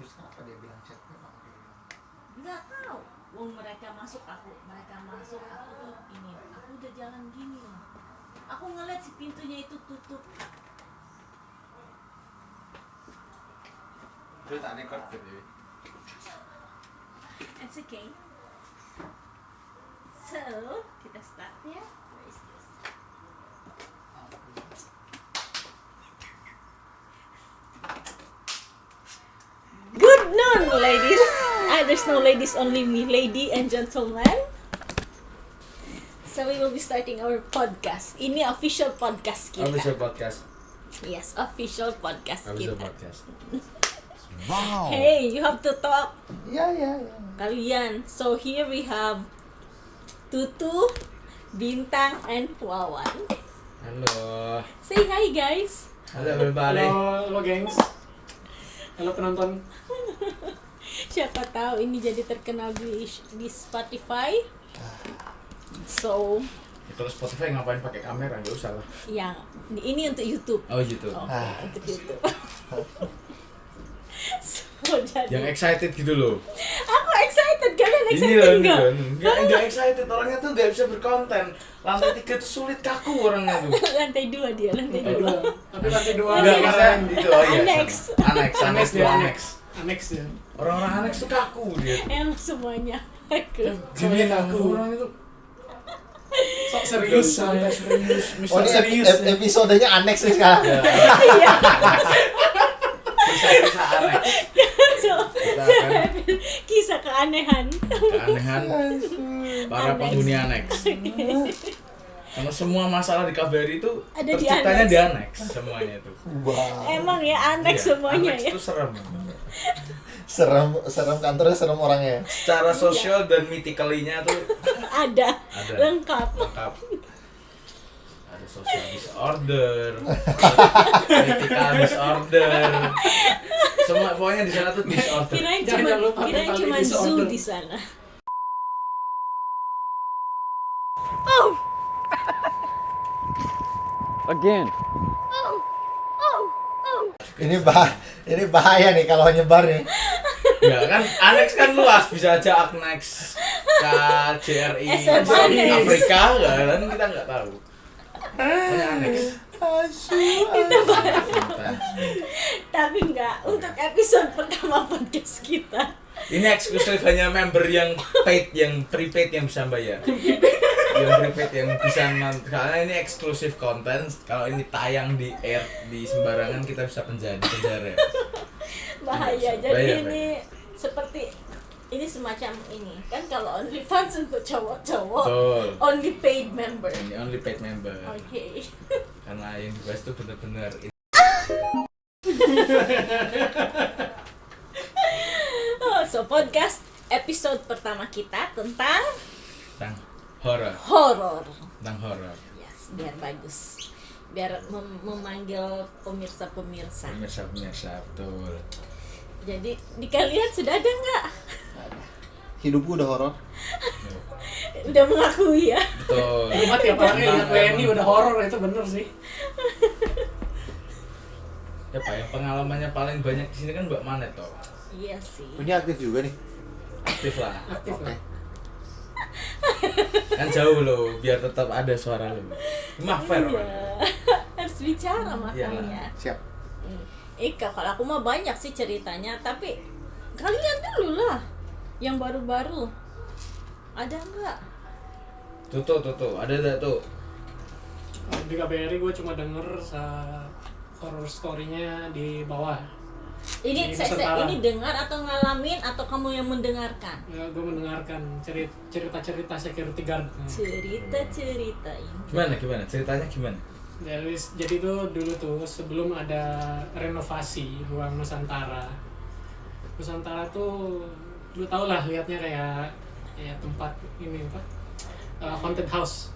Terus kenapa dia bilang chat memang dia? Nggak tahu. Wong mereka masuk aku tuh ini. Aku udah jalan gini loh. Aku ngeliat si pintunya itu tutup. Terus tak record gitu. It's okay. So, kita start ya. Where is this? Good noon, ladies. There's no ladies, only me, lady and gentlemen. So we will be starting our podcast. Ini official podcast kita. Official podcast. Yes, official podcast Official kita. podcast. Wow. Hey, you have to talk. Ya. Kalian. So here we have Tutu, Bintang, and Wawan. Halo. Say hi, guys. Halo everybody. Halo gengs. Halo penonton. Siapa tahu ini jadi terkenal di Spotify. So, Ya, kalau Spotify ngapain pakai kamera? Nggak usah lah. yang ini untuk YouTube. Oh gitu. Untuk YouTube. So, jadi Yang excited gitu loh. aku excited, kalian Ini excited loh, nggak? nggak excited. Orangnya tuh nggak bisa berkonten. Lantai 3 tuh sulit kaku orangnya tuh. Lantai 2 dia, lantai 2. Dua. Tapi lantai dua. Enggak maksudnya gitu. Oh iya. Annex. sama. Annex dia. Annex. Annex ya. Orang-orang annex tuh kaku dia. Emang semuanya aku. Gini kaku orang itu. Sok serius. Santai serius. Oh, Mister ini serius. episodenya aneks nih sekarang. Ya. Iya. Kisah annex. So, Kita akan kisah keanehan. keanehan para penghuni annex. Karena semua masalah di KBRI itu Ada di terciptanya annex. di annex semuanya itu. Wow. Emang ya aneh Iya, semuanya annex ya. itu serem. Serem kantornya, serem orangnya. Secara sosial dan mythically-nya tuh Ada. ada Lengkap. lengkap. Ada social disorder, mythical disorder. Semua pokoknya di sana tuh disorder. Kirain Jangan lupa cuma mental zoo disorder. di sana. Again. Ini bahaya nih kalau nyebar nih. Ya kan annex kan luas, bisa aja annex KJRI SM annex. Afrika kan kita nggak tahu. Banyak annex. Tapi enggak untuk episode pertama podcast kita. Ini eksklusif hanya member yang paid, yang prepaid yang bisa bayar. Yang prepaid yang bisa nonton. Karena ini eksklusif konten. Kalau ini tayang di air di sembarangan kita bisa penjara. Bahaya. Jadi Bahaya, ini seperti ini semacam ini kan kalau OnlyFans untuk cowok-cowok. Betul. Only paid member. Ini only paid member. Oke. Karena yang dibahas itu benar-benar So podcast episode pertama kita tentang tentang horor. horor. Tentang horor. Yes, biar bagus. Biar memanggil pemirsa-pemirsa. Pemirsa betul. Jadi di kalian sudah ada nggak? Hidupku udah horor. Udah mengakui ya? Betul. Cuma tiap hari lihat WNI udah horor, itu bener sih. Ya Pak, yang pengalamannya paling banyak di sini kan Mbak Manet toh. Iya sih. Ini aktif juga nih. Aktif lah. Aktif lah. Kan jauh loh, biar tetap ada suara lo. Cuma fair Iya. Pak. Harus bicara makanya. Iyalah. Siap. Kalau aku mah banyak sih ceritanya, tapi kalian dulu lah yang baru-baru. Ada nggak? Tuh, ada enggak tuh? Di KBRI gue cuma denger horror story-nya di bawah. Ini Di Nusantara. ini dengar atau ngalamin atau kamu yang mendengarkan? Ya, gue mendengarkan cerita-cerita security guard. Cerita-cerita ini. Gimana? Ceritanya gimana? Jadi tuh dulu tuh sebelum ada renovasi ruang Nusantara. Nusantara tuh lu tau lah liatnya kayak tempat ini apa? Haunted house.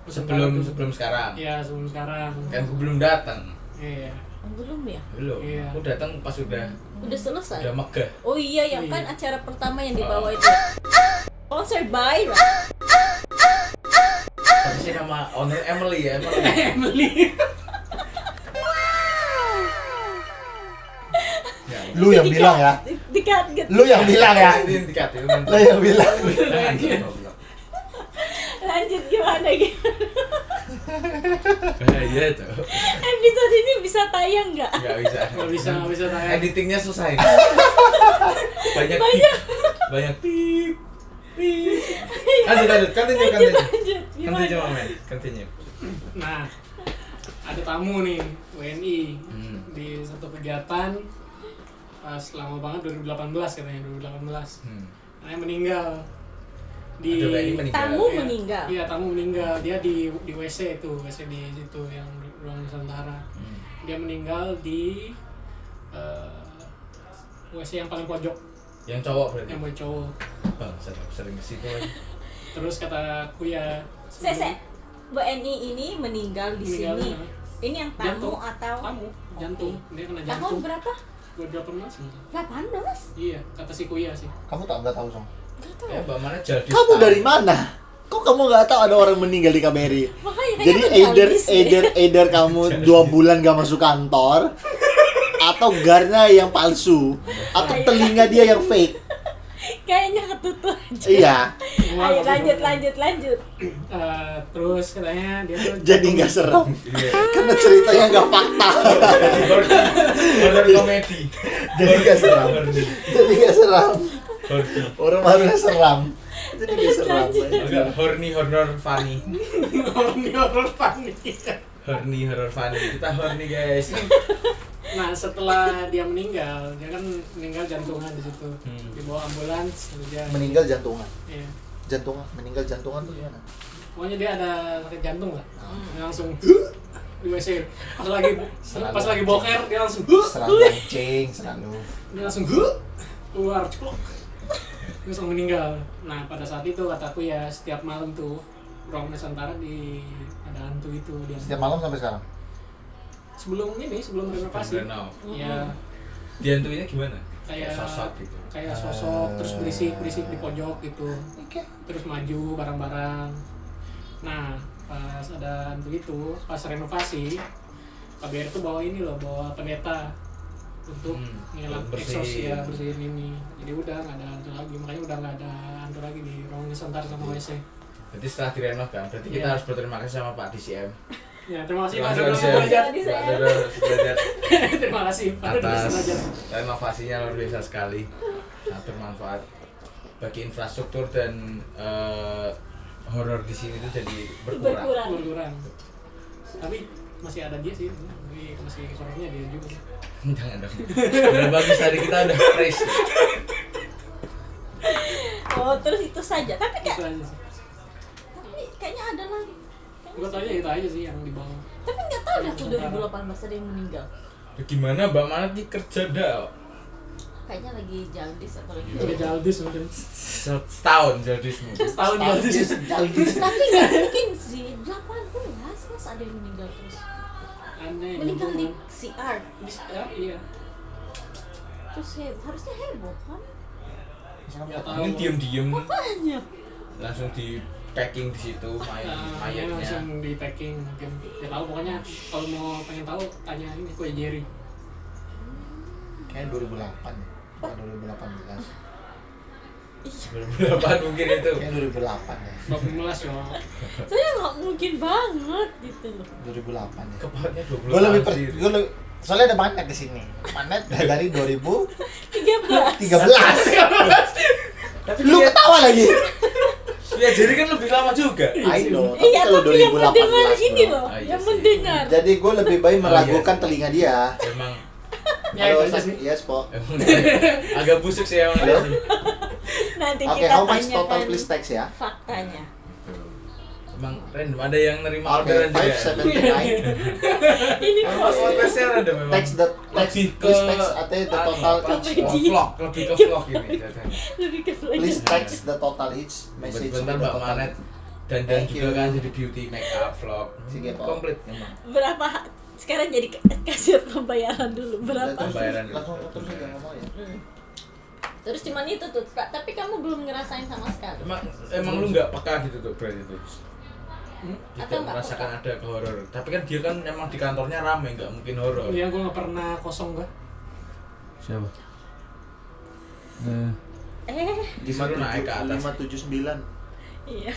Nusantara tuh. Sebelum sekarang. Iya, sebelum sekarang. Kan aku belum datang. Iya. Oh, belum ya? Belum. Iya. Aku datang pas udah Udah selesai? megah. Oh iya ya kan Iya. acara pertama yang dibawa itu. Sponsored by Tapi sih nama owner Emily ya, Emily. Emily. Ya, Lu yang bilang ya. dikat gitu. Lu yang bilang ya. Itu dikat itu kan. Lu yang bilang. Jangan goblok. Lanjut gimana gitu. Iya tuh. Episode ini bisa tayang nggak? Nggak bisa. Nggak bisa tayang. Editingnya susah ini. Banyak banyak pip. Lanjut. Continue. Gimana? Continue. Nah, ada tamu nih WNI di satu kegiatan pas lama banget 2018 katanya 2018. Karena meninggal di Ada WNI meninggal. Tamu Iya. meninggal. Iya, tamu meninggal. Dia di WC itu, WC di situ yang ruang Nusantara. Dia meninggal di WC yang paling pojok, Yang cowok berarti. yang buat cowok. Bang, sering ke situ lagi. Terus kata Kuya, Sese, Bu Eni ini meninggal di Meninggal, sini. ya. Ini yang tamu Jantung. atau tamu jantung, dia kena tahun jantung. berapa? 2018. 18? Iya, kata si Kuya sih. Kamu tak nggak tahu Song? Gak tahu. Ya, Mbak Mana jadi. Kamu dari mana? Kok kamu nggak tahu ada orang meninggal di KBRI? Makanya Jadi either kamu 2 bulan gak masuk kantor, atau garnya yang palsu, atau telinga dia yang fake. kayaknya ketutup aja. Iya. Ayo lanjut. Terus katanya dia tuh Jadi nggak serem Iya. karena ceritanya nggak fakta. Horror komedi. Jadi nggak seram. Jadi nggak seram. Orang harusnya seram. Jadi nggak seram. Enggak, horny horror funny. horror funny. Horny horror funny. Kita horny, guys. Nah, setelah dia meninggal, dia kan meninggal jantungan di situ. Dibawa ambulans, dia Meninggal jantungan. iya. Meninggal jantungan tuh gimana? Pokoknya dia ada sakit jantung lah. Dia langsung di WC. Pas lagi boker dia langsung Serang mancing, selalu. dia langsung keluar ceplok. Dia langsung meninggal. Nah, pada saat itu kataku ya setiap malam tuh ruang Nusantara ada hantu itu dia. Setiap malam sampai sekarang. Sebelum renovasi. Renov. Ya, Dihantuinnya gimana? kayak Sosok gitu. kayak sosok terus berisik di pojok gitu. Oke. Terus maju barang-barang. Nah, pas ada hantu itu, pas renovasi, KBR tuh bawa pendeta untuk ngelap bersihin. bersihin ini. Jadi udah nggak ada hantu lagi, makanya udah nggak ada hantu lagi di ruang Nusantara sama WC. Berarti setelah direnov kan, berarti kita Iya. harus berterima kasih sama Pak DCM. Ya, terima kasih Pak Langsung Dodo aja. Sudrajat. Pak Dodo Sudrajat Terima kasih Pak Dodo atas Sudrajat. renovasinya luar biasa sekali. Sangat bermanfaat bagi infrastruktur dan horor di sini tuh jadi berkurang. Berkurang. Tapi masih ada dia sih, jadi masih horornya dia juga. Jangan dong. Udah bagus tadi kita udah praise. Oh, terus itu saja. Tapi Itu aja sih. kayaknya ada lagi. Gue tau aja itu aja sih yang di bawah. Tapi nggak tahu dah tuh 2018 ada yang meninggal. Ya gimana Mbak Mana di kerja dah? Kayaknya lagi jaldis atau lagi. Udah jaldis mungkin. Setahun jadismu. Setahun jaldis. Tapi nggak mungkin sih 18 mas ada yang meninggal terus. Aneh. Meninggal di CR. Ya, iya. Terus harusnya heboh kan? Ya tahu. Mungkin diem-diem Makanya. langsung di packing di situ Mayatnya mayatnya. langsung di packing mungkin. Ya tahu pokoknya kalau mau pengen tahu tanya ini Kue Jerry. Kayaknya 2008 ya. Bukan 2018. Berapa mungkin itu? Kayaknya 2008 ya. 2015 yo. Saya nggak mungkin banget gitu loh. 2008 ya. Kepalanya 20 Gue lebih tahun sendiri. soalnya ada Manet di sini. Manet dari 2013. 13. Tapi Lu dia, ketawa lagi. ya jadi kan lebih lama juga. I know, tapi Iya, kalau tapi yang 2018 mendengar ini bro. loh, Ah, iya yang sih. mendengar. Jadi gue lebih baik meragukan iya. telinga dia. Emang Ya itu aja Sak- sih. Yes, Po. emang agak busuk sih emang dia sih. Nanti Oke, kita how much tanyakan total please text ya? faktanya. Emang random ada yang nerima Oke, orderan juga. 579. Ini Emang tesnya random memang. Text the text Lebih ke please text the total apa, each. vlog, lebih ke vlog ini jatuhnya. lebih ke Please text the total each message. Bentar the Mbak total. Manet dan Thank juga you. kan jadi beauty make up vlog. Sige, Po. Komplit memang. berapa sekarang jadi kasir pembayaran dulu berapa? Pembayaran. Langsung terus aja ngomong ya. Terus cuman itu tuh, Kak. Tapi kamu belum ngerasain sama sekali. Emang lu nggak peka gitu tuh berarti tuh. Atau Tidak nggak merasakan ada ke horor. Tapi kan dia kan emang di kantornya rame, nggak mungkin horor. Yang gue nggak pernah kosong gua. Siapa? Disuruh naik ke atas. 579. Iya.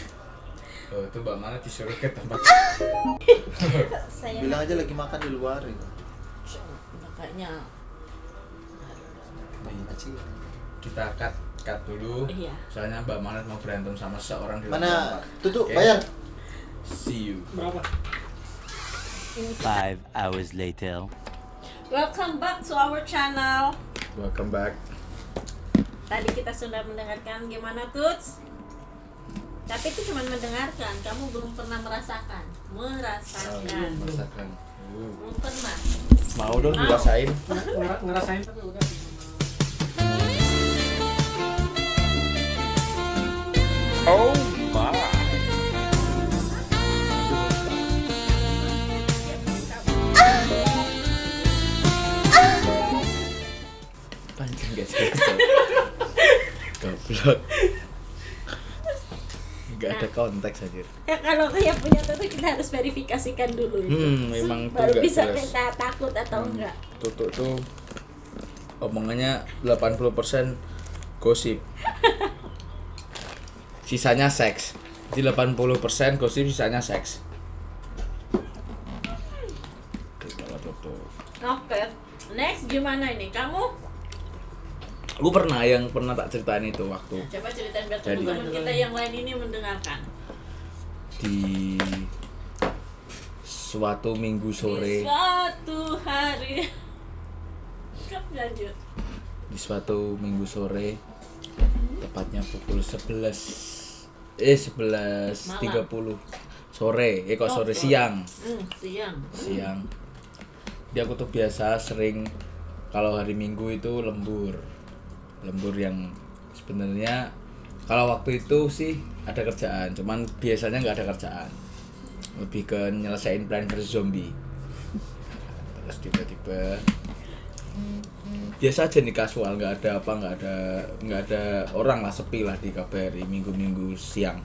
Oh, itu Mbak Mana disuruh ke tempat. Saya Bilang aja lagi makan di luar itu. makanya Kita cut dulu. iya. Soalnya Mbak Manet mau berantem sama seorang di Mana? tempat. Tutup, Oke. bayar. See you. Berapa? 5 hours later. Welcome back to our channel. Welcome back. Tadi kita sudah mendengarkan gimana Tuts? Tapi itu cuma mendengarkan, kamu belum pernah merasakan. Merasakan. Masakan. Belum pernah. Mau dong dirasain. Ngerasain tapi udah. Panjang guys. Goblok. Gak ada konteks aja. Ya kalau kayak punya tutup kita harus verifikasikan dulu itu. Memang tuh baru gak bisa jelas. kita takut atau enggak. Tutuk tuh omongannya 80% gosip. Sisanya seks. Jadi 80% gosip, sisanya seks. Kalau tutuk. Oke. Next gimana ini? Kamu Aku pernah tak ceritain itu waktu coba ceritain biar Jadi- teman-teman kita yang lain ini mendengarkan. di suatu minggu Di sore. suatu hari. Kamu lanjut. Di suatu minggu sore, tepatnya pukul 11:30 sore. Kok Oh, sore, sore. siang. Siang. Jadi aku tuh biasa sering kalau hari Minggu itu lembur yang sebenarnya kalau waktu itu sih ada kerjaan, cuman biasanya nggak ada kerjaan, lebih ke nyelesain Plan vs Zombie. Terus tiba-tiba biasa aja nih, kasual, nggak ada orang lah, sepi lah di KBRI minggu siang.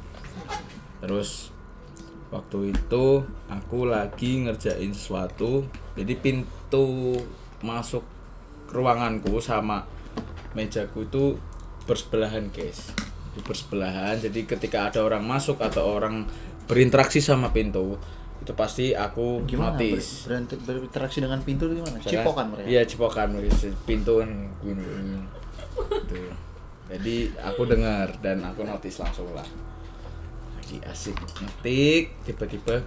Terus waktu itu aku lagi ngerjain sesuatu, jadi pintu masuk ke ruanganku sama mejaku itu bersebelahan guys. Itu bersebelahan, jadi ketika ada orang masuk atau orang berinteraksi sama pintu itu pasti aku Gimana notice. berinteraksi dengan pintu itu gimana? Cipokan mereka. Iya, cipokan mereka, pintu kan gini. Gitu. Jadi aku dengar dan aku notice langsung lah. Lagi asik ngetik, tiba-tiba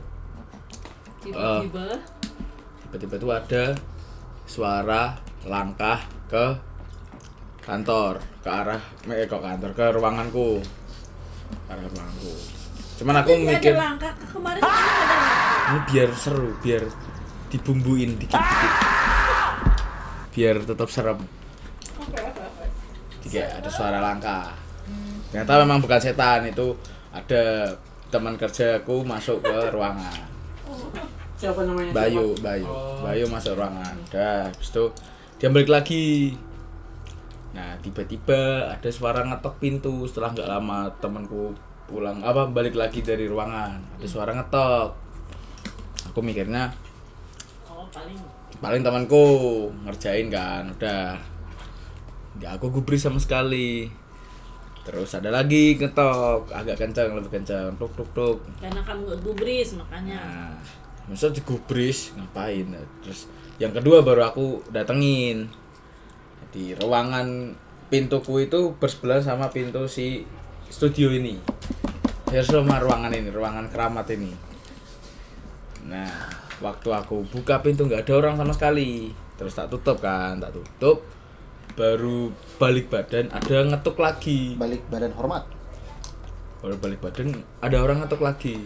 tuh ada suara langkah ke kantor, ke ruanganku. Cuman aku Jadi mikir ada langkah kemarin ada langkah. ini biar seru, biar dibumbuin dikit-dikit, biar tetap serem. Jadi kayak ada suara langkah. Ternyata memang bukan setan, itu ada teman kerjaku masuk ke ruangan. Siapa namanya? Bayu Oh. masuk ruangan. Udah, habis itu dia balik lagi. Nah, tiba-tiba ada suara ngetok pintu. Setelah nggak lama temanku balik lagi dari ruangan, ada suara ngetok. Aku mikirnya Oh, paling temanku ngerjain kan, udah nggak aku gubris sama sekali. Terus ada lagi ngetok, agak kencang, lebih kencang, tuk tuk tuk. karena kamu gak gubris makanya. Nah, masa digubris ngapain? Terus yang kedua baru aku datengin. Di ruangan pintuku itu bersebelahan sama pintu si studio ini. Ya sama ruangan ini, ruangan keramat ini. Nah, waktu aku buka pintu nggak ada orang sama sekali. Terus tak tutup, baru balik badan ada ngetuk lagi. Balik badan hormat. Baru balik badan ada orang ngetuk lagi.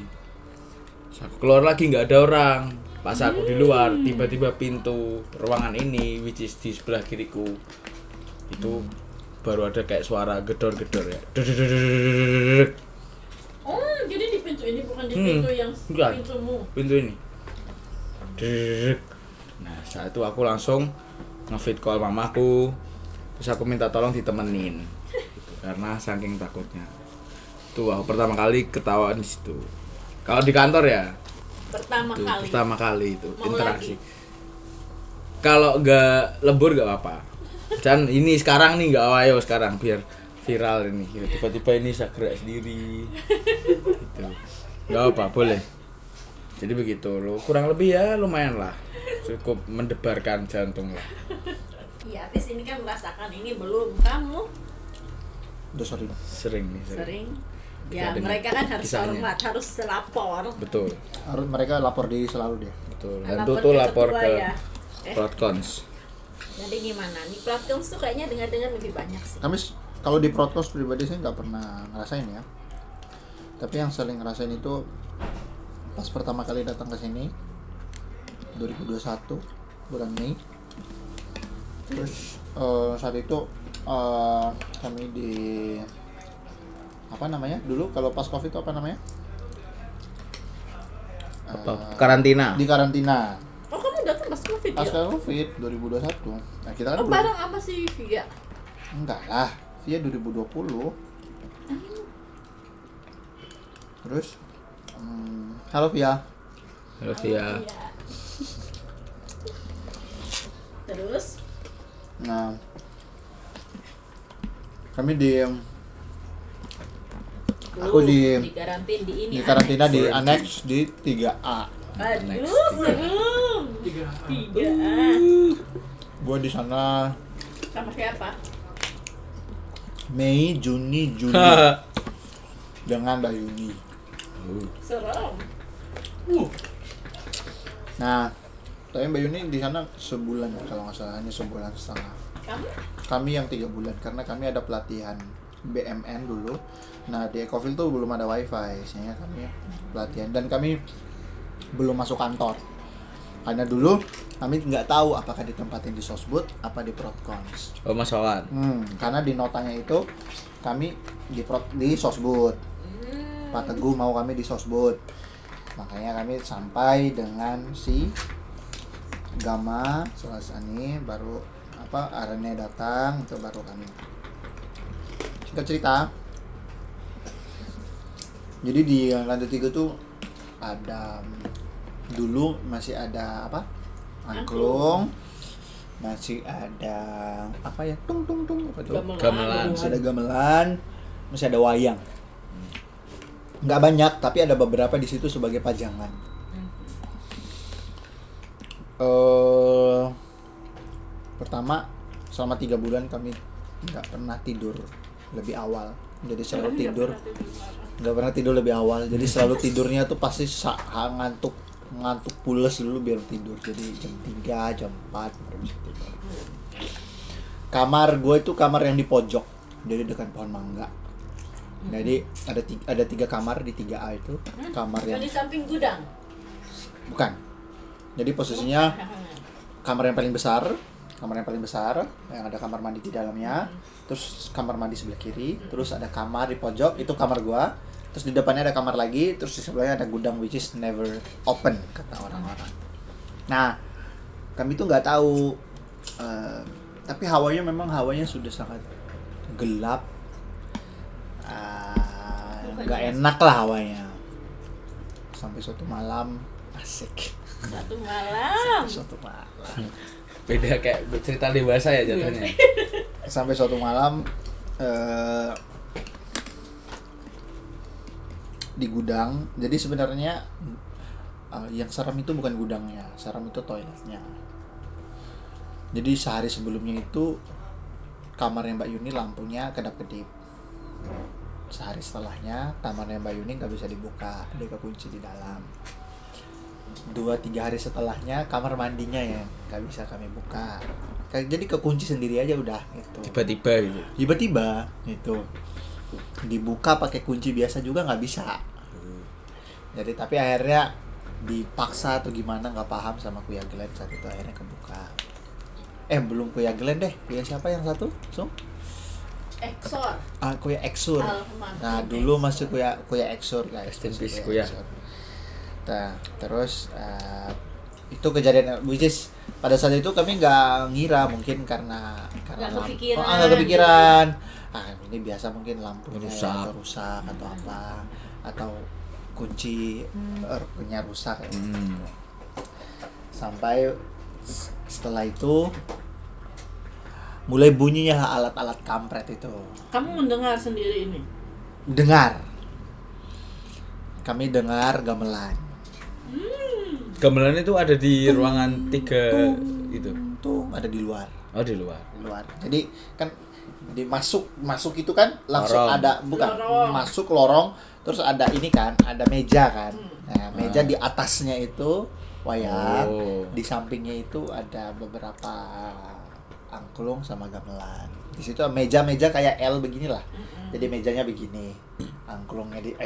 Terus aku keluar lagi nggak ada orang. Pas aku di luar, tiba-tiba pintu ruangan ini, which is di sebelah kiriku, itu baru ada kayak suara gedor-gedor ya. Oh, jadi di pintu ini bukan di pintu yang Bukan. pintumu. Pintu ini. Nah, saat itu aku langsung nge-feed call mamaku. Terus aku minta tolong ditemenin. Gitu, karena saking takutnya. Tuh, aku pertama kali ketahuan di situ. Kalau di kantor ya, Pertama itu kali. pertama kali itu Mau interaksi. Kalau nggak lembur nggak apa-apa. Dan ini sekarang nih nggak ayo sekarang biar viral ini. Tiba-tiba ini saya gerak sendiri. Gitu. Nggak apa boleh. Jadi begitu lo kurang lebih ya lumayan lah. Cukup mendebarkan jantung lah. Iya, habis ini kan merasakan ini belum kamu Udah sorry. Sering nih sering. Ya, Dengan mereka kan harus kisahnya. hormat, harus lapor. Betul. Harus mereka lapor diri selalu dia. Betul. Lapor Dan tuh lapor ketua ke ya. Prodcons. Jadi gimana nih platform tuh kayaknya dengar-dengar lebih banyak sih. Kami kalau di Prodcons pribadi saya nggak pernah ngerasain ya. Tapi yang sering ngerasain itu pas pertama kali datang ke sini 2021 bulan Mei. Terus saat itu kami di apa namanya dulu kalau pas COVID itu apa namanya? Karantina. Di karantina. Oh, kamu datang pas Covid ya? Pasca COVID 2021. Nah, kita kan Oh, bareng apa sih Via? enggak lah, via 2020. Terus halo Via. Halo Via. Iya. Terus Nah, kami di aku di karantin di ini. di karantina di annex. annex di 3A. Aduh, serem. 3A. Gua di sana Sama siapa? Mei, Juni, Juli dengan Mbak Yuni. Serem. Nah, tapi Mbak Yuni di sana sebulan kalau nggak salah, hanya sebulan setengah. Kamu? Kami yang 3 bulan karena kami ada pelatihan BMN dulu. Nah di Ecoville tuh belum ada wifi, sehingga kami pelatihan dan kami belum masuk kantor. Karena dulu kami nggak tahu apakah ditempatin di Sosbud apa di Prodcons. Oh masawan. Karena di notanya itu kami di Sosbud. Pak Teguh mau kami di Sosbud. Makanya kami sampai dengan si Gama Selasani baru Arene datang itu baru kami. Singkat cerita, jadi di lantai 3 tuh ada dulu masih ada angklung, masih ada tung apa tuh? Gamelan. Masih ada gamelan, masih ada wayang. Nggak banyak, tapi ada beberapa di situ sebagai pajangan. Pertama, selama 3 bulan kami nggak pernah tidur lebih awal. Jadi selalu tidur nggak pernah tidur lebih awal. Jadi selalu tidurnya tuh pasti ngantuk pules dulu biar tidur. Jadi jam 3, jam 4 baru bisa tidur. Kamar gue itu kamar yang di pojok, jadi dekat pohon mangga. Jadi ada 3 kamar di 3A itu. Kamar yang Di samping gudang. bukan. Jadi posisinya kamar yang paling besar yang ada kamar mandi di dalamnya, terus kamar mandi sebelah kiri, terus ada kamar di pojok itu kamar gua, terus di depannya ada kamar lagi, terus di sebelahnya ada gudang which is never open kata orang-orang. Nah, kami tuh nggak tahu, tapi hawanya sudah sangat gelap, nggak enak lah hawanya. Sampai suatu malam asik. Satu malam. Beda kayak cerita dewasa ya jatuhnya. Sampai suatu malam di gudang. Jadi sebenarnya yang seram itu bukan gudangnya, seram itu toiletnya. Jadi sehari sebelumnya itu kamarnya Mbak Yuni lampunya kedap-kedip. Sehari setelahnya kamarnya Mbak Yuni nggak bisa dibuka, dia kekunci di dalam. 2-3 hari setelahnya kamar mandinya ya nggak bisa kami buka. Jadi kekunci sendiri aja udah gitu. Tiba-tiba itu dibuka pakai kunci biasa juga nggak bisa. Jadi tapi akhirnya dipaksa atau gimana nggak paham sama Kuya Glenn saat itu akhirnya kebuka. Belum Kuya Glenn deh, Kuya siapa yang satu? Eksor. Kuya Eksur. Nah dulu masih Kuya Eksur guys. Kuya. Nah, terus itu kejadian which is pada saat itu kami nggak ngira mungkin karena nggak kepikiran. Ini biasa mungkin lampunya rusak atau apa atau kunci punya rusak ya. Sampai setelah itu mulai bunyinya alat-alat kampret itu. Kamu mendengar sendiri ini? Dengar. Kami dengar gamelan. Gamelan itu ada di ruangan 3 itu. Tuh ada di luar. Oh, di luar. Di luar. Jadi kan masuk itu kan langsung Lorong. ada bukan Lorong. masuk lorong terus ada ini kan ada meja kan. Nah, meja di atasnya itu wayang, Oh. di sampingnya itu ada beberapa angklung sama gamelan. Di situ meja-meja kayak L beginilah. Jadi mejanya begini. Angklungnya di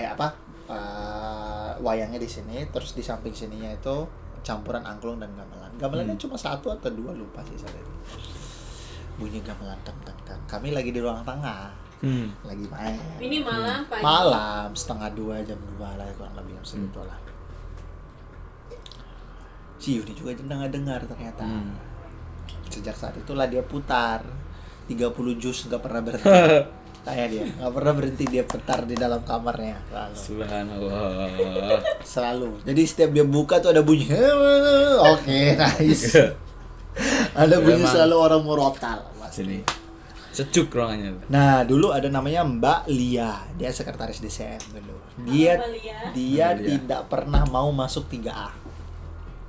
wayangnya di sini, terus di samping sininya itu campuran angklung dan gamelan. Gamelannya cuma 1 atau 2 lupa sih saya. Bunyi gamelan tang tang tang. Kami lagi di ruang tengah. Lagi main. Ini malam pagi. Malam 1:30 jam 2 lah kurang lebih jam segitu lah. Si Yuni juga dengar ternyata. Sejak saat itulah dia putar 30 juz nggak pernah berhenti. Kayak dia nggak pernah berhenti, dia putar di dalam kamarnya Subhanallah. selalu. Jadi setiap dia buka tuh ada bunyi. Oke, nice. Ada bunyi Memang. selalu orang murotal Sini. Sejuk ruangannya. Nah, dulu ada namanya Mbak Lia. Dia sekretaris DCM dulu. Dia Mbak Lia? dia Mbak Lia. tidak pernah mau masuk 3A.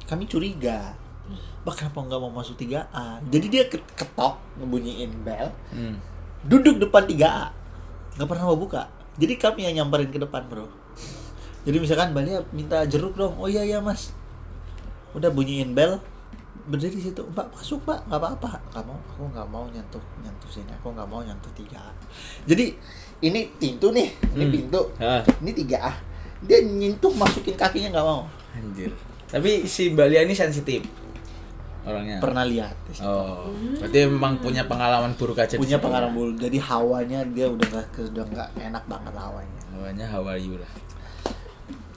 Kami curiga. Mbak kenapa nggak mau masuk 3A? Jadi dia ketok, ngebunyiin bel. Duduk depan 3A. Nggak pernah mau buka. Jadi kami yang nyamperin ke depan, bro. Jadi misalkan Mbak Lia minta jeruk dong. Oh iya Mas. Udah bunyiin bel. Berdiri di situ, Mbak masuk Mbak, nggak apa-apa. Aku nggak mau nyentuh sini, aku nggak mau nyentuh 3A. Jadi ini pintu nih, ini pintu, ini 3A. Dia nyentuh masukin kakinya nggak mau. Anjir. Tapi si Mbak Lia ini sensitif orangnya. Pernah lihat. Oh, berarti memang punya pengalaman buruk aja. di Punya situ. pengalaman buruk. Jadi hawanya dia udah nggak enak banget hawanya. Hawanya Hawaii lah.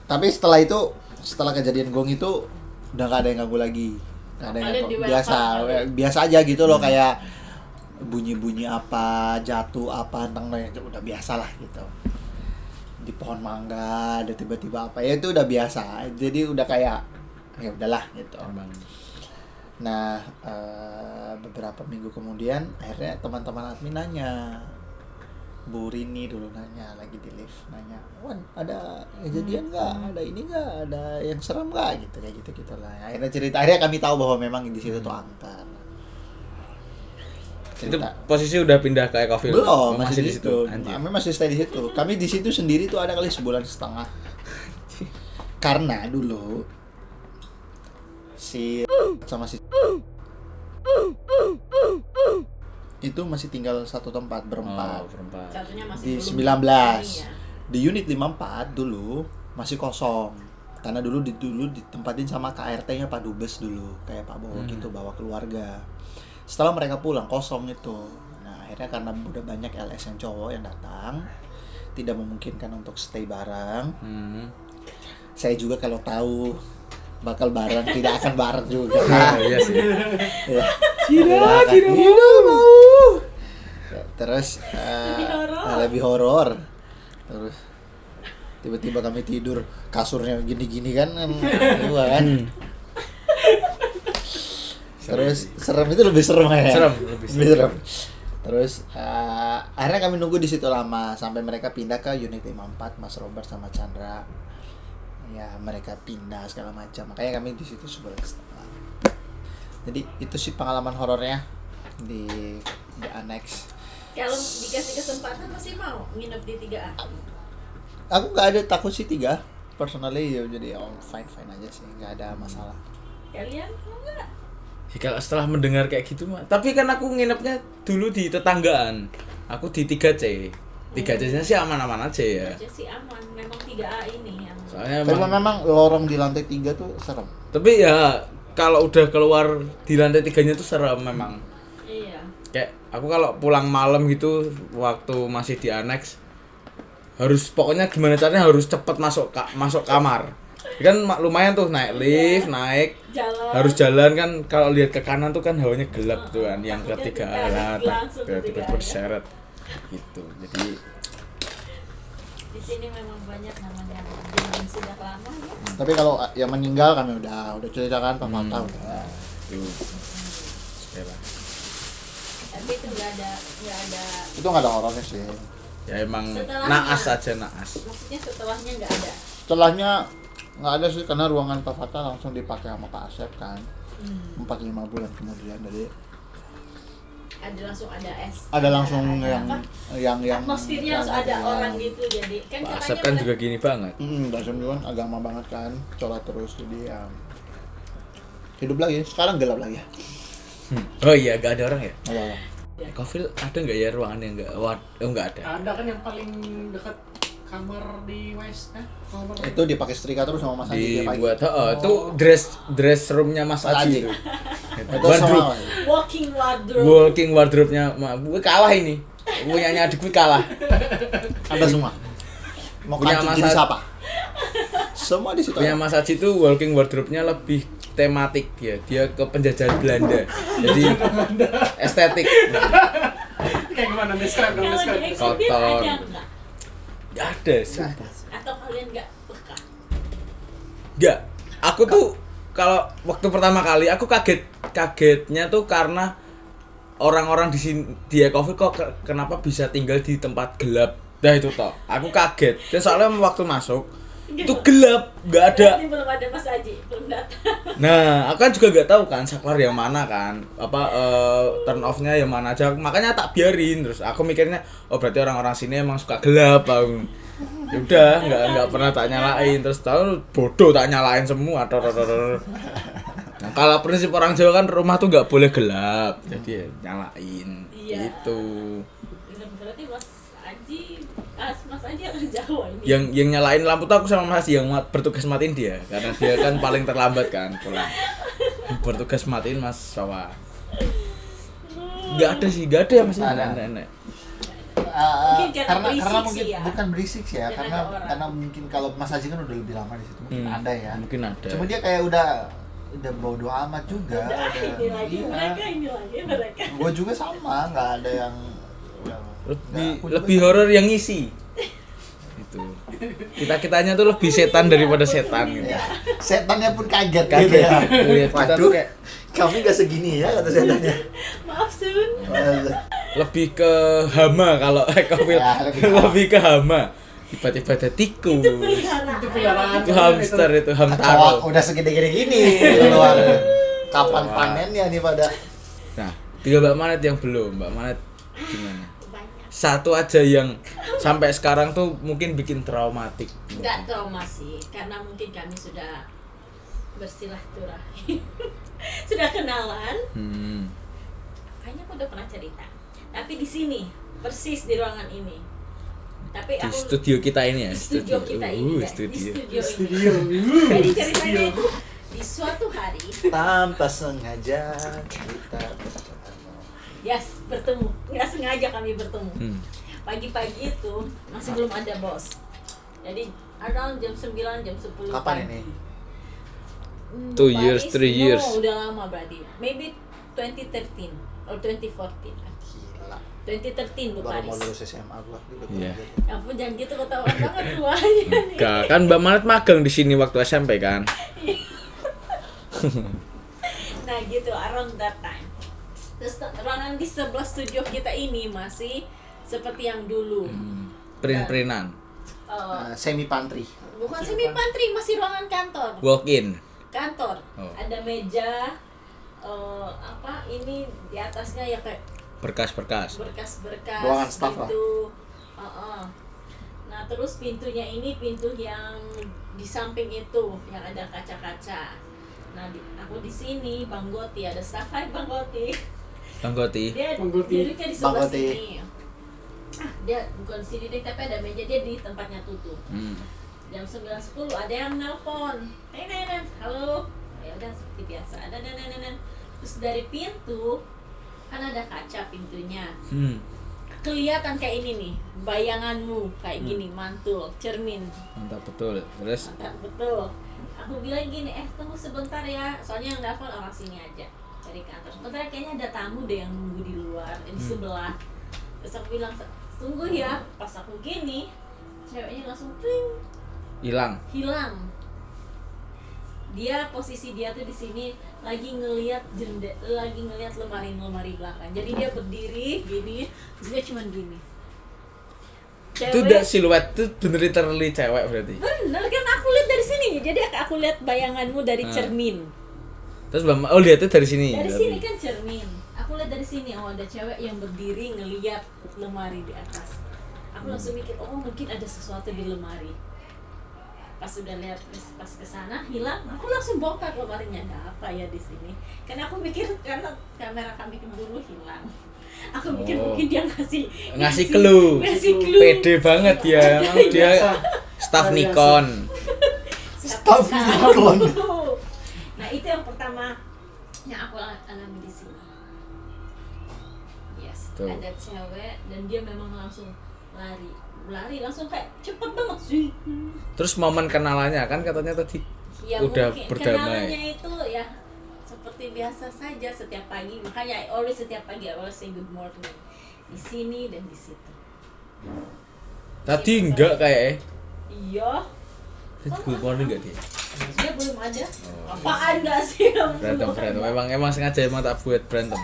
Tapi setelah kejadian gong itu udah nggak ada yang ganggu lagi. Nggak ada yang Kalian ganggu. di-welcome. Biasa aja gitu loh, kayak bunyi-bunyi apa, jatuh apa, udah biasa lah gitu. Di pohon mangga ada tiba-tiba apa, ya itu udah biasa. Jadi udah kayak ya udahlah gitu. Emang. Nah, beberapa minggu kemudian akhirnya teman-teman admin nanya, Bu Rini dulu nanya lagi di lift, nanya, Wan ada kejadian nggak, ada ini nggak, ada yang serem nggak, gitu kayak gitu lah. Akhirnya kami tahu bahwa memang di situ tuh angker. Itu posisi udah pindah ke Ecoville. Belum, Oh, masih di situ. Anjir. Kami masih stay di situ. Kami di situ sendiri tuh ada kali sebulan setengah. Karena dulu si sama si itu masih tinggal satu tempat berempat. Oh, berempat. Satunya masih Di belum 19. ini ya. Di unit 54 dulu masih kosong. Karena dulu ditempatin sama KRT-nya Pak Dubes dulu, kayak Pak Bowo gitu, bawa keluarga. Setelah mereka pulang kosong itu. Nah, akhirnya karena udah banyak LS yang cowok yang datang, tidak memungkinkan untuk stay bareng. Saya juga kalau tahu bakal bareng tidak akan bareng juga. Iya sih. Ya. Tidak mau. Ya, terus horor. lebih horor. Terus tiba-tiba kami tidur kasurnya gini-gini kan, gua kan. Terus serem itu lebih serem ya. Serem, lebih lebih serem. Terus akhirnya kami nunggu di situ lama sampai mereka pindah ke unit 54, Mas Robert sama Chandra. Ya, mereka pindah segala macam. Makanya kami di situ sebulan setengah. Jadi itu sih pengalaman horornya di annex. Kalau dikasih kesempatan masih mau nginep di 3A? Aku nggak ada takut sih 3. Personally ya, jadi fine aja sih, nggak ada masalah. Kalian mau nggak? Ya, kalau setelah mendengar kayak gitu mah. Tapi kan aku nginepnya dulu di tetanggaan. Aku di 3C. 3C-nya sih aman-aman aja ya. Aja sih aman, memang 3A ini yang Soalnya Tapi emang, memang lorong di lantai 3 tuh serem. tapi ya kalau udah keluar di lantai 3-nya tuh serem memang. iya. Kayak aku kalau pulang malam gitu waktu masih di annex harus pokoknya gimana caranya harus cepet masuk kamar. Kan lumayan tuh naik lift, Jalan. harus jalan kan, kalau lihat ke kanan tuh kan hawanya gelap tuh kan, yang Takutnya ketiga ditarik langsung ke tiba-tiba 3A, ya. berseret gitu. Jadi Di sini memang banyak namanya yang sudah lama ya. Tapi kalau yang meninggal kami udah ceritakan Pak Mata udah. itu sekarang Tapi itu nggak ada Itu nggak ada horornya sih. Ya emang Setelahnya. naas aja naas. maksudnya setelahnya nggak ada. Setelahnya nggak ada sih karena ruangan Pak Fata langsung dipakai sama Pak Asep kan. 4-5 bulan kemudian jadi Ada langsung ada es. ada langsung apa? yang Atmosfernya langsung ada orang gitu, jadi kan Pak katanya Asep kan juga gini banget. Pak Asep juga kan agama banget kan, sholat terus jadi ya hidup lagi. Sekarang gelap lagi ya. Oh iya, gak ada orang ya? Ada. Kofil ada nggak ya ruangan yang nggak ada? Ada kan yang paling dekat kamar di West kamar Itu dipakai setrika terus sama Mas Andi tiap pagi. Dibuat, itu dress roomnya Mas Mas Aji Aji. itu. Itu Wardrobe, semua. walking wardrobe. wardrobe-nya, gue kalah ini. Punyanya adikku kalah. Ada semua. Mau Punya kancing Mas jenis Ad- apa? Semua di situ. Punya Mas Aji itu walking wardrobe-nya lebih tematik ya. Dia ke penjajahan Belanda. Jadi estetik. kayak gimana describe dong Kalau di describe. eksibit Kotor. ada nggak? Gak ada, sumpah. Atau kalian nggak peka? Gak. Aku tuh kalau waktu pertama kali aku kagetnya tuh karena orang-orang di sini dia Covid kok kenapa bisa tinggal di tempat gelap. Nah itu toh. Aku kaget. Dan soalnya waktu masuk itu gelap, nggak ada. Berarti belum ada Mas Aji, belum datang. Nah, aku kan juga nggak tahu kan saklar yang mana kan, turn off-nya yang mana aja. Makanya tak biarin. Terus aku mikirnya, oh berarti orang-orang sini emang suka gelap. Ya udah, nggak pernah tak nyalain. Terus tahu bodoh tak nyalain semua. Nah, kalau prinsip orang Jawa kan rumah tuh nggak boleh gelap, jadi ya nyalain. Iya. Gitu. Berarti Mas Aji orang Jawa ini. Yang nyalain lampu tuh aku sama Mas yang bertugas matiin dia, karena dia kan paling terlambat kan pulang. Bertugas matiin Mas Sawa. Nggak ada ya Mas. Ada. Nenek. Mungkin karena berisik karena sih mungkin ya. bukan berisik sih ya, Karena ada orang. karena mungkin kalau Mas Haji kan udah lebih lama di situ, mungkin ada ya. Mungkin ada. Cuma dia kayak udah bodo amat juga. Ini lagi mereka. Gue juga sama, nggak ada yang lebih horor yang ngisi. Itu. Kitanya tuh lebih setan daripada setan gitu. Ya, setannya pun kaget, Kaget. gitu ya. Lihat kita tuh Waduh, kayak kami nggak segini ya kata setannya. Maaf Sun. lebih ke hama kalau Kofil. Ya, Lebih ke hama. Tiba-tiba ada tikus. Itu peliharaan. Itu hamster itu Kecoak hamtaro. udah segede-gede gini keluar. Kapan panennya nih pada? Nah, 3 Mbak Manet yang belum. Mbak Manet gimana? Banyak. Satu aja yang sampai sekarang tuh mungkin bikin traumatik. Nggak trauma sih, karena mungkin kami sudah bersilaturahmi, sudah kenalan. Kayaknya aku udah pernah cerita. Tapi di sini, persis di ruangan ini. Tapi Di aku studio kita ini ya. di studio kita ini, guys. Di Studio. studio ini. Jadi ceritanya itu di suatu hari, Tanpa sengaja kita bertemu. Nggak sengaja kami bertemu. Hmm. Pagi-pagi itu masih belum ada bos. Jadi around jam 9, jam 10 Kapan pagi. ini? 2 years, 3 years. No, udah lama berarti. Maybe 2013 or 2014. Gila. 2013 Bu Baru mau Paris. lulus SMA gua. Iya. Ya ampun jangan gitu ketahuan banget tuanya nih. Enggak, kan Mbak Manet magang di sini waktu SMP kan. Nah gitu around that time. Terus ruangan di sebelah studio kita ini masih seperti yang dulu. Print-printan. Semi pantry. Bukan semi pantry, masih ruangan kantor. Walk in. Kantor. Oh. Ada meja ini di atasnya ya kayak Berkas-berkas. berkas-berkas Ruangan staff lah. gitu. Nah terus pintunya ini pintu yang di samping itu yang ada kaca-kaca. Nah aku di sini Bang Goti, ada staff. Hai Bang Goti. Bang Goti. Dia Bang Goti. duduknya di sebelah Bang Goti. sini. Dia bukan di sini deh, tapi ada meja dia di tempatnya tutup. Jam 9.10 ada yang nelpon. Hey, halo. Ya udah seperti biasa. Ada. Terus dari pintu kan ada kaca pintunya. Kelihatan kayak ini nih, bayanganmu kayak gini, mantul, cermin. Mantap betul. Terus Mantap betul. Aku bilang gini, tunggu sebentar ya. Soalnya yang nelpon orang sini aja dari kantor. Sebentar kayaknya ada tamu deh yang nunggu di luar, di sebelah. Terus aku bilang, tunggu ya. Pas aku gini, ceweknya langsung hilang. hilang. Dia posisi dia tuh di sini lagi ngelihat lemari belakang. Jadi dia berdiri gini, terus dia cuman gini. Itu udah siluet tuh bener literally cewek berarti. Bener kan, aku lihat dari sini. Jadi aku lihat bayanganmu dari cermin. Terus lihatnya dari sini. Dari sini kan cermin. Aku lihat dari sini, ada cewek yang berdiri ngelihat lemari di atas. Aku langsung mikir, mungkin ada sesuatu di lemari. Pas udah lihat, pas kesana hilang, aku langsung bongkar lemarinya, ada apa ya di sini? Karena aku mikir, karena kamera kami dulu hilang. Aku mikir mungkin dia ngasih clue. Pede banget ya. Emang dia staff Nikon. Staff Nikon. Nah, itu yang pertama yang aku alami di sini. Yes, tuh. Ada cewek dan dia memang langsung lari langsung kayak cepet banget sih. Terus momen kenalannya kan katanya tadi ya, udah mungkin berdamai. Kenalannya itu ya seperti biasa saja setiap pagi, makanya always setiap pagi I always say good morning di sini dan di situ. Tadi enggak kayak Iya. good morning enggak dia? Dia belum ada. Apaan enggak sih? Berantem. Emang sengaja tak buat berantem.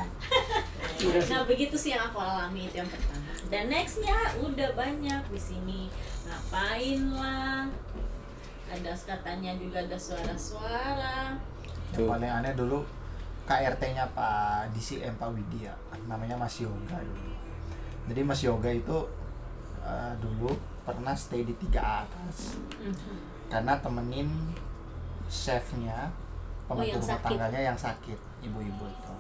Nah, begitu sih yang aku alami, itu yang pertama. Dan nextnya udah banyak di sini. Ngapain lah? Ada katanya juga ada suara-suara. Yang paling aneh dulu KRT-nya Pak DCM Pak Widya, namanya Mas Yoga dulu. Jadi Mas Yoga itu dulu pernah stay di 3A atas. Karena temenin chefnya, pembantu rumah tangganya yang sakit, ibu-ibu itu.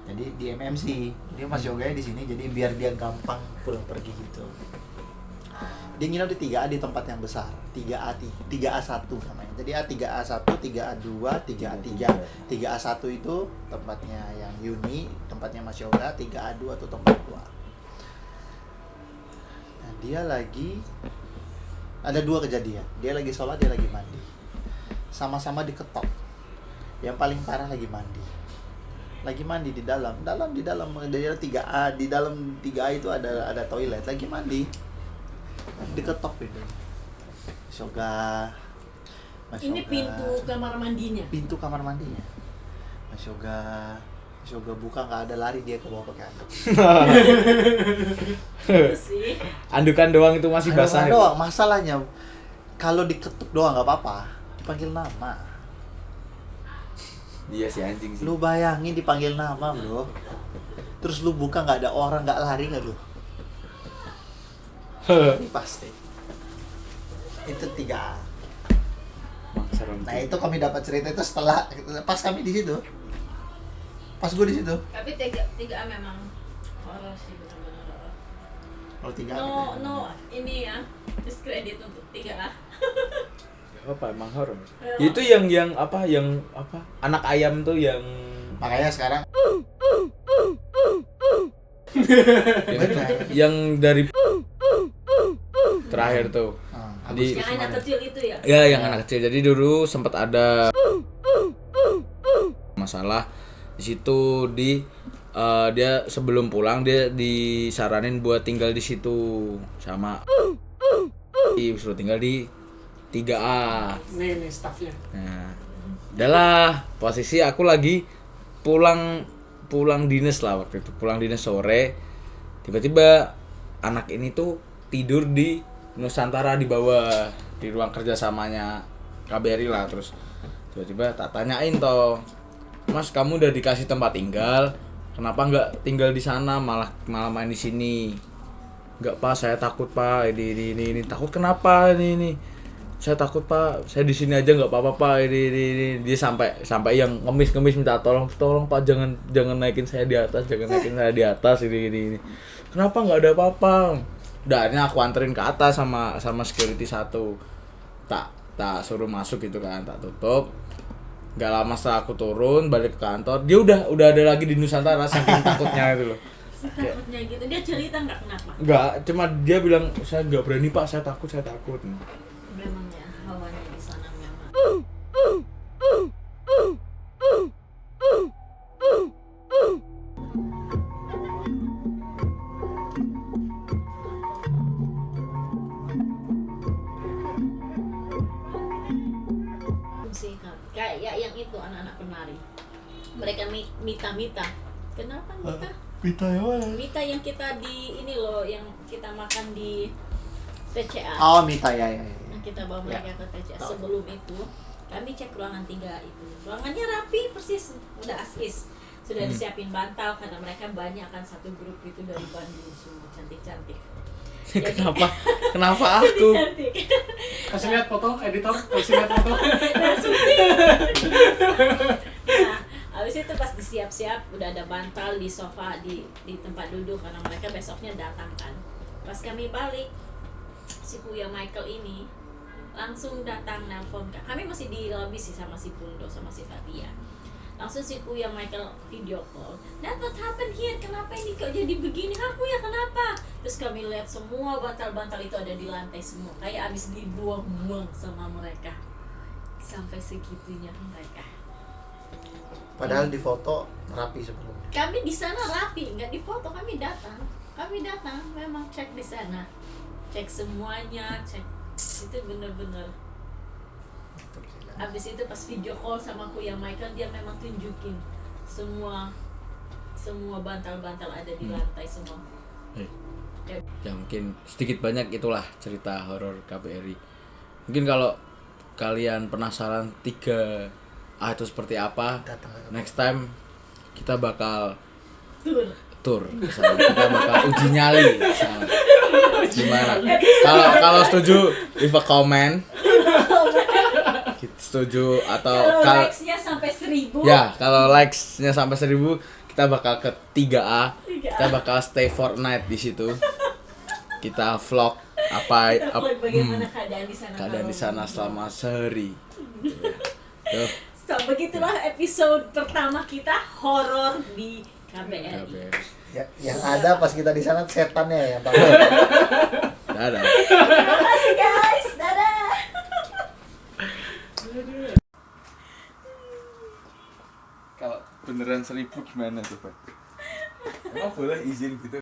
Jadi di MMC, jadi Mas Yoga di sini, jadi biar dia gampang pulang pergi gitu. Dia nginep di 3A di tempat yang besar, 3A1 namanya. Jadi A3A1, 3A2, 3A3. 3A1 itu tempatnya yang Yuni, tempatnya Mas Yoga, 3A2 itu tempat gua. Nah, dia lagi ada 2 kejadian. Dia lagi sholat, dia lagi mandi. Sama-sama diketok. Yang paling parah lagi mandi. Lagi mandi di dalam dari 3A, di dalam 3A itu ada toilet, lagi mandi. Diketok itu. Mas Yoga. Ini pintu kamar mandinya. Pintu kamar mandinya. Mas Yoga buka, nggak ada, lari dia ke bawah pakai anduk. Itu sih. Andukan doang itu masih basah. Andukan doang, masalahnya kalau diketuk doang nggak apa-apa, dipanggil nama. Iya sih anjing sih. Lu bayangin dipanggil nama, bro. Terus lu buka nggak ada orang, nggak lari nggak lu? Ini pasti. Itu 3A. Nah itu kami dapat cerita itu setelah pas kami di situ. Pas gue di situ. Tapi 3A memang horor sih, benar-benar horor. Kalau 3A No, ini ya diskredit untuk 3A. Apa emang horor? Itu yang apa anak ayam tuh yang makanya sekarang yang dari terakhir tuh. Jadi yang anak kecil itu ya? Ya, yang anak kecil. Jadi dulu sempat ada masalah di situ dia sebelum pulang dia disaranin buat tinggal di situ sama disuruh tinggal di 3A. Nih staffnya. Nah, adalah posisi aku lagi pulang dinas lah waktu itu. Pulang dinas sore. Tiba-tiba anak ini tuh tidur di Nusantara di bawah, di ruang kerjasamanya KBRI lah. Terus tiba-tiba tak tanyain toh, Mas kamu udah dikasih tempat tinggal, kenapa nggak tinggal di sana malah main di sini? Nggak Pak, saya takut Pak. Ini takut kenapa ini? Saya takut Pak, saya di sini aja nggak apa-apa Pak. Ini dia sampai yang ngemis minta tolong Pak, jangan naikin saya di atas, ini. Kenapa nggak ada apa-apa? Udah akhirnya aku anterin ke atas sama security 1. Tak suruh masuk gitu kan, tak tutup. Nggak lama setelah aku turun balik ke kantor, dia udah ada lagi di Nusantara saking takutnya itu loh. Takutnya gitu, dia cerita nggak kenapa? Nggak, cuma dia bilang saya nggak berani Pak, saya takut. Memang ya, hawanya di sana memang. Sih, kayak yang itu anak-anak penari. Mereka Mita. Kenapa Mita? Pita ya mana? Mita yang kita di ini loh, yang kita makan di TCA. Oh, Mita ya. Yang kita bawa mereka Ya. ke TCA. Tahu. Sebelum itu kami cek ruangan 3 itu. Ruangannya rapi persis, udah as-is. Sudah disiapin bantal karena mereka banyak kan, satu grup itu dari Bandung semua cantik-cantik. Kenapa aku? Cantik. Kasih lihat foto, editor, kasih lihat foto. Nah, habis itu pas disiap-siap udah ada bantal di sofa di tempat duduk karena mereka besoknya datang kan. Pas kami balik, si Kuya Michael ini langsung datang nelpon. Kami masih di lobby sih sama si Pundo sama si Fatia. Langsung si Kuya Michael video call. Nah, what happened here? Kenapa ini kok jadi begini? Aku ya kenapa? Terus kami lihat semua bantal-bantal itu ada di lantai semua. Kayak abis dibuang-buang sama mereka. Sampai segitunya mereka. Padahal di foto rapi sebelumnya. Kami di sana rapi, nggak di foto. Kami datang, memang cek di sana, cek semuanya, cek itu bener-bener. Abis itu pas video call sama Kuya Michael, dia memang tunjukin semua bantal-bantal ada di lantai semua. Ya mungkin sedikit banyak itulah cerita horor KBRI. Mungkin kalau kalian penasaran 3A itu seperti apa, Datang ke next time kita bakal Tur. ke sana. Kita bakal uji nyali ke sana. Gimana? Kalau setuju leave a comment. Setuju atau Kalau likes-nya sampai 1000. ya, kalau likes-nya sampai 1000 kita bakal ke 3A. Kita bakal stay Fortnite di situ. Kita vlog Kita vlog bagaimana keadaan di sana. keadaan di sana selama sehari. Tuh, So, begitulah episode pertama kita horor di KBRI. KBRI. Ya, yang ada pas kita di sana setannya yang tahu. Dadah. Terima kasih guys. Dadah. Kalau beneran 1000 gimana coba? Emang boleh izin gitu?